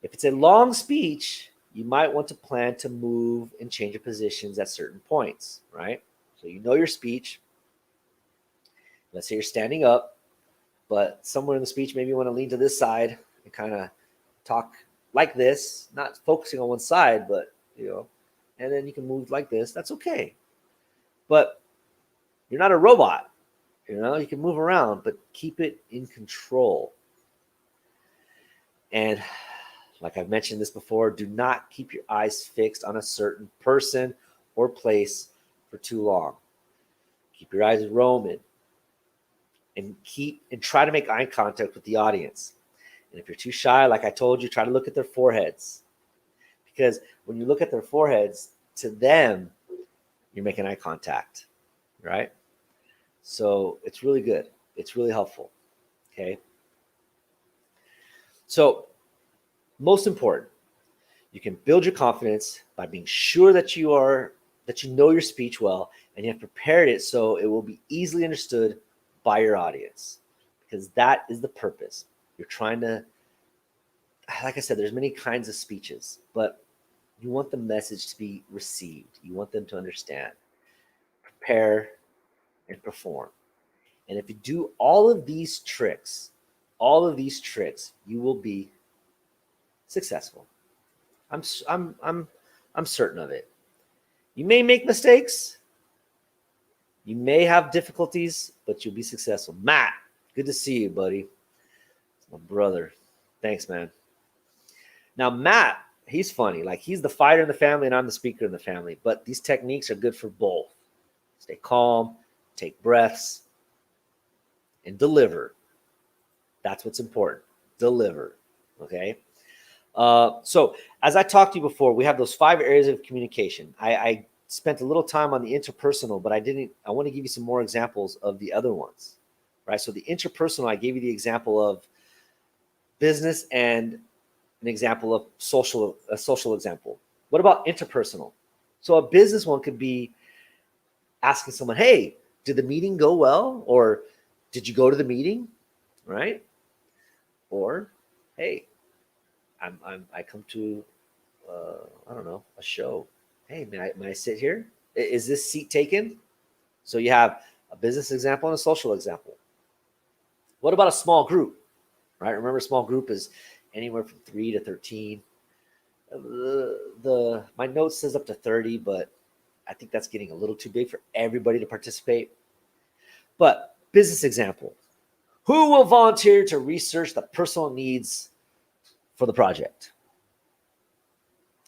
if it's a long speech, you might want to plan to move and change your positions at certain points, right? So you know your speech. Let's say you're standing up, but somewhere in the speech, maybe you want to lean to this side and kind of talk like this, not focusing on one side, but, and then you can move like this. That's okay. But you're not a robot. You can move around, but keep it in control. And like I've mentioned this before, do not keep your eyes fixed on a certain person or place for too long. Keep your eyes roaming and try to make eye contact with the audience. And if you're too shy, like I told you, try to look at their foreheads. Because when you look at their foreheads, to them, you're making eye contact, right? So it's really good. It's really helpful, okay? So most important, you can build your confidence by being sure that you know your speech well, and you have prepared it so it will be easily understood by your audience, because that is the purpose. You're trying to, like I said, there's many kinds of speeches, but you want the message to be received. You want them to understand, prepare, and perform. And if you do all of these tricks, you will be successful. I'm certain of it. You may make mistakes. You may have difficulties, but you'll be successful. Matt, good to see you, buddy. It's my brother. Thanks, man. Now, Matt, he's funny. Like, he's the fighter in the family, and I'm the speaker in the family. But these techniques are good for both. Stay calm, take breaths, and deliver. That's what's important. Deliver. Okay? So, as I talked to you before, we have those 5 areas of communication. I spent a little time on the interpersonal, but I want to give you some more examples of the other ones, right? So the interpersonal, I gave you the example of business and an example of a social example. What about interpersonal? So a business one could be asking someone, hey, did the meeting go well? Or did you go to the meeting? Right? Or, hey, I come to, I don't know, a show. Hey, may I sit here? Is this seat taken? So you have a business example and a social example. What about a small group? Right? Remember, a small group is anywhere from 3 to 13. My note says up to 30, but I think that's getting a little too big for everybody to participate. But business example. Who will volunteer to research the personal needs for the project?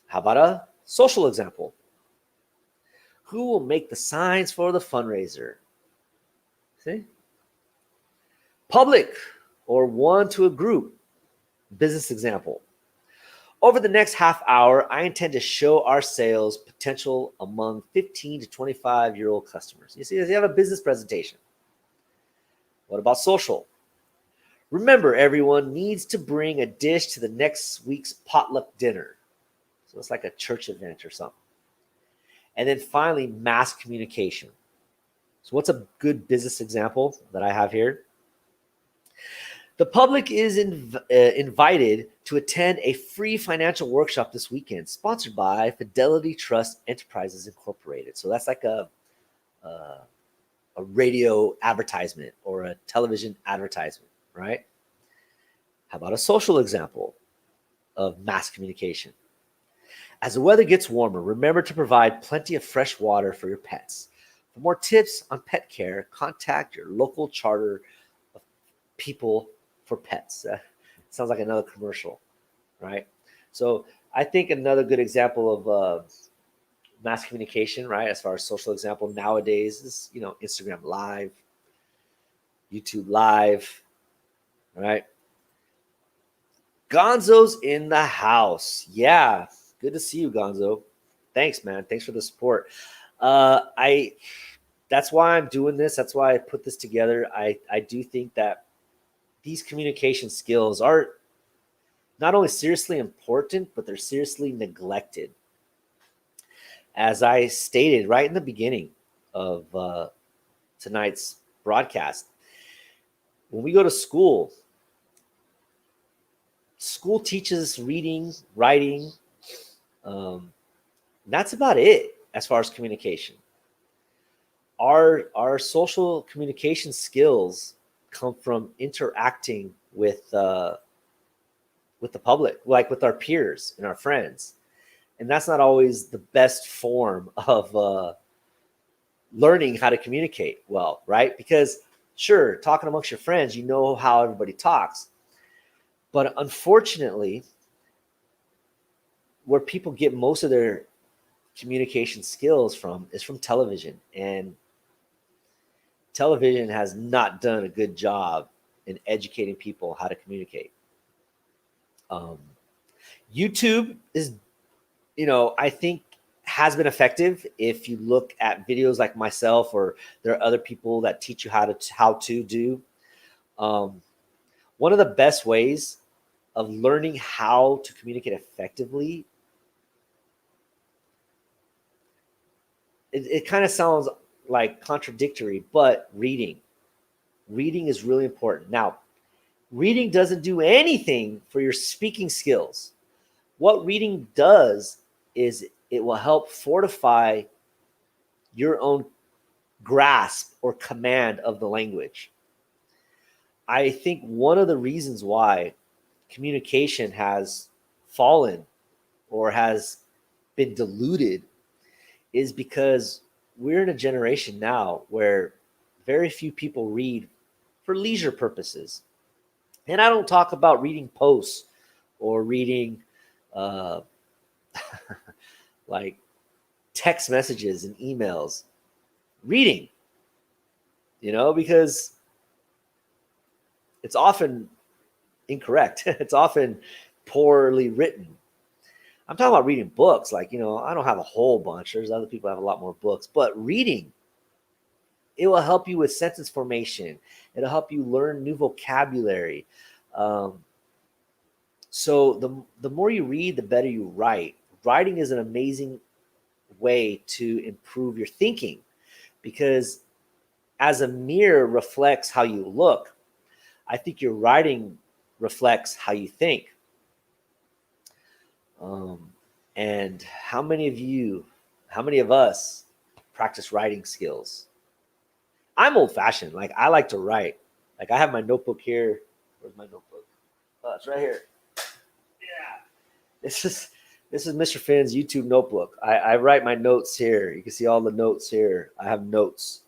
How about a social example? Who will make the signs for the fundraiser? See? Public or one to a group. Business example. Over the next half hour, I intend to show our sales potential among 15 to 25-year-old customers. You see, you have a business presentation. What about social? Remember, everyone needs to bring a dish to the next week's potluck dinner. So it's like a church event or something. And then finally, mass communication. So what's a good business example that I have here? The public is invited to attend a free financial workshop this weekend, sponsored by Fidelity Trust Enterprises Incorporated. So that's like a radio advertisement or a television advertisement, right? How about a social example of mass communication? As the weather gets warmer, remember to provide plenty of fresh water for your pets. For more tips on pet care, contact your local charter of people for pets. Sounds like another commercial, right? So I think another good example of mass communication, right, as far as social example nowadays is, Instagram Live, YouTube Live, right? Gonzo's in the house. Yeah, good to see you, Gonzo. Thanks, man. Thanks for the support. I That's why I'm doing this. That's why I put this together. I do think that these communication skills are not only seriously important, but they're seriously neglected. As I stated right in the beginning of tonight's broadcast, when we go to school, school teaches reading, writing. That's about it as far as communication. Our social communication skills come from interacting with the public, like with our peers and our friends, and that's not always the best form of learning how to communicate well, right? Because sure, talking amongst your friends, you know how everybody talks, but unfortunately, where people get most of their communication skills from is from television, and television has not done a good job in educating people how to communicate. YouTube is, I think has been effective if you look at videos like myself, or there are other people that teach you how to do. One of the best ways of learning how to communicate effectively, it kind of sounds like contradictory, but reading is really important. Now, reading doesn't do anything for your speaking skills. What reading does is it will help fortify your own grasp or command of the language. I think one of the reasons why communication has fallen or has been diluted is because we're in a generation now where very few people read for leisure purposes. And I don't talk about reading posts or reading like text messages and emails. Reading, because it's often incorrect. It's often poorly written. I'm talking about reading books. Like, I don't have a whole bunch. There's other people who have a lot more books. But reading, it will help you with sentence formation. It'll help you learn new vocabulary. So the more you read, the better you write. Writing is an amazing way to improve your thinking, because as a mirror reflects how you look, I think your writing reflects how you think. And how many of us practice writing skills? I'm old fashioned. Like, I like to write. Like, I have my notebook here. Where's my notebook? Oh, it's right here. Yeah. This is Mr. Finn's YouTube notebook. I write my notes here. You can see all the notes here. I have notes.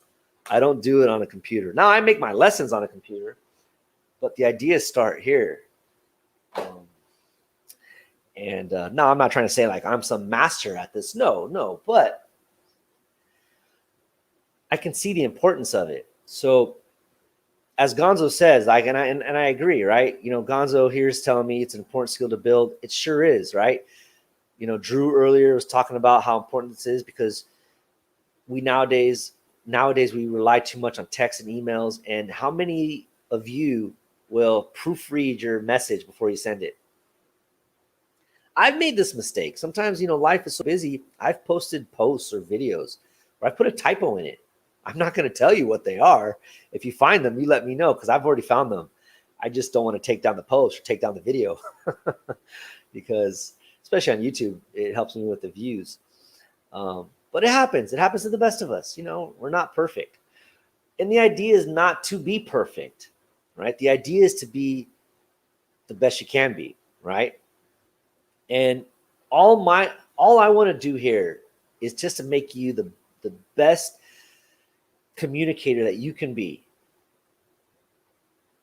I don't do it on a computer. Now, I make my lessons on a computer, but the ideas start here. No, I'm not trying to say like I'm some master at this. No, but I can see the importance of it. So, as Gonzo says, like, and I agree, right? Gonzo here is telling me it's an important skill to build. It sure is, right? Drew earlier was talking about how important this is, because we nowadays we rely too much on text and emails. And how many of you will proofread your message before you send it? I've made this mistake. Sometimes, life is so busy. I've posted posts or videos where I put a typo in it. I'm not going to tell you what they are. If you find them, you let me know, because I've already found them. I just don't want to take down the post or take down the video because, especially on YouTube, it helps me with the views. But it happens. It happens to the best of us. We're not perfect. And the idea is not to be perfect, right? The idea is to be the best you can be, right? And all I want to do here is just to make you the best communicator that you can be,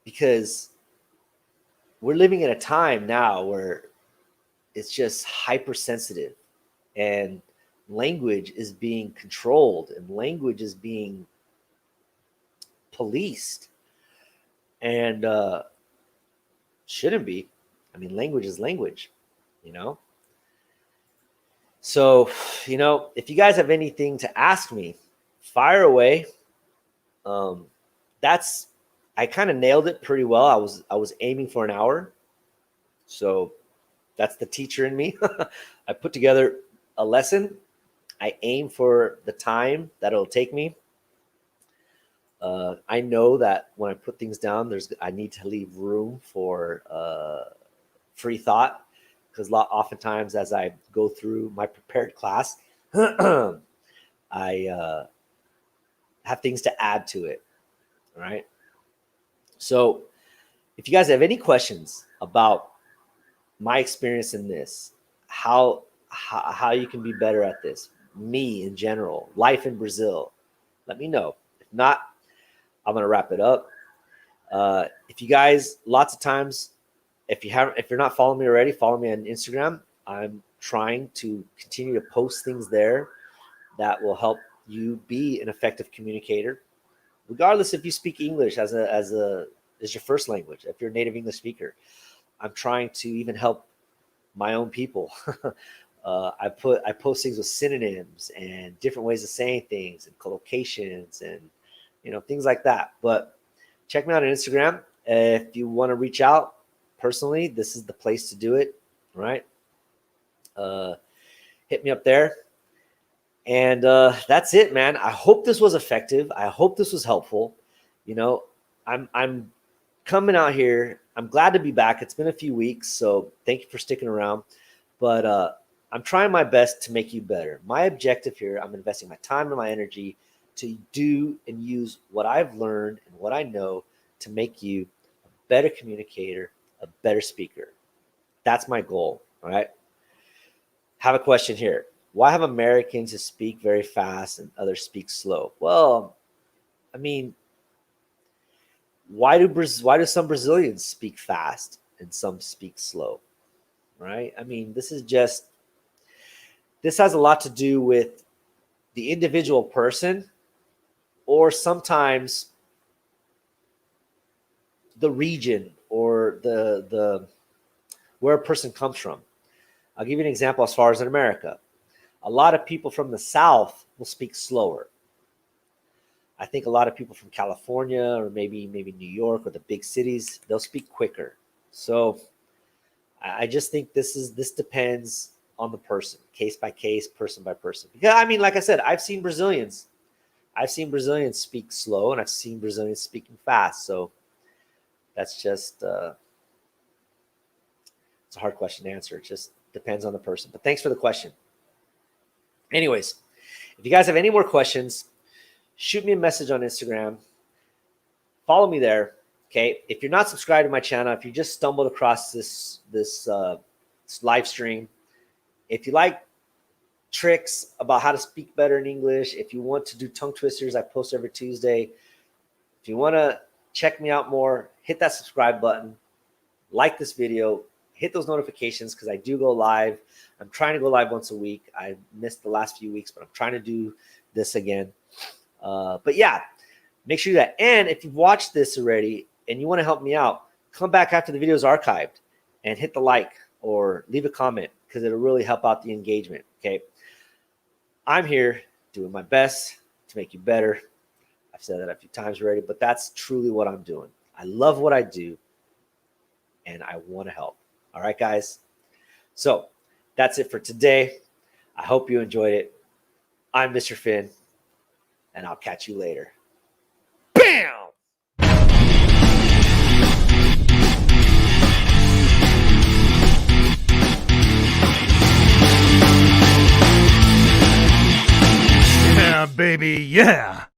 because we're living in a time now where it's just hypersensitive, and language is being controlled, and language is being policed, and shouldn't be. I mean, language is language, So, if you guys have anything to ask me, fire away. That's I kind of nailed it pretty well. I was aiming for an hour. So that's the teacher in me. I put together a lesson. I aim for the time that it'll take me. I know that when I put things down, I need to leave room for free thought, because oftentimes as I go through my prepared class, I have things to add to it. All right. So if you guys have any questions about my experience in this, how you can be better at this, me in general, life in Brazil, let me know. If not, I'm going to wrap it up. If you guys, lots of times, if you're not following me already, follow me on Instagram. I'm trying to continue to post things there that will help you be an effective communicator, regardless if you speak English as your first language. If you're a native English speaker, I'm trying to even help my own people. I post things with synonyms and different ways of saying things and collocations and things like that. But check me out on Instagram. If you want to reach out personally, this is the place to do it. Right? Hit me up there. And that's it, man. I hope this was effective. I hope this was helpful. I'm coming out here. I'm glad to be back. It's been a few weeks, so thank you for sticking around. But I'm trying my best to make you better. My objective here, I'm investing my time and my energy to do and use what I've learned and what I know to make you a better communicator, a better speaker. That's my goal. All right. Have a question here. Why have Americans who speak very fast and others speak slow? Well, I mean, why do some Brazilians speak fast and some speak slow? Right? I mean, this has a lot to do with the individual person, or sometimes the region or the where a person comes from. I'll give you an example as far as in America. A lot of people from the South will speak slower. I think a lot of people from California or maybe New York or the big cities, they'll speak quicker. So I just think this depends on the person, case by case, person by person. Because I mean, like I said, I've seen Brazilians speak slow, and I've seen Brazilians speaking fast. So that's just it's a hard question to answer. It just depends on the person. But thanks for the question. Anyways, if you guys have any more questions, shoot me a message on Instagram. Follow me there. Okay. If you're not subscribed to my channel, if you just stumbled across this live stream, if you like tricks about how to speak better in English, if you want to do tongue twisters, I post every Tuesday. If you want to check me out more, hit that subscribe button, like this video, hit those notifications, because I do go live. I'm trying to go live once a week. I missed the last few weeks, but I'm trying to do this again. But yeah, make sure that. And if you've watched this already and you want to help me out, come back after the video is archived and hit the like or leave a comment, because it'll really help out the engagement. Okay. I'm here doing my best to make you better. I've said that a few times already, but that's truly what I'm doing. I love what I do and I want to help. All right, guys. So that's it for today. I hope you enjoyed it. I'm Mr. Finn, and I'll catch you later. Bam! Yeah, baby, yeah.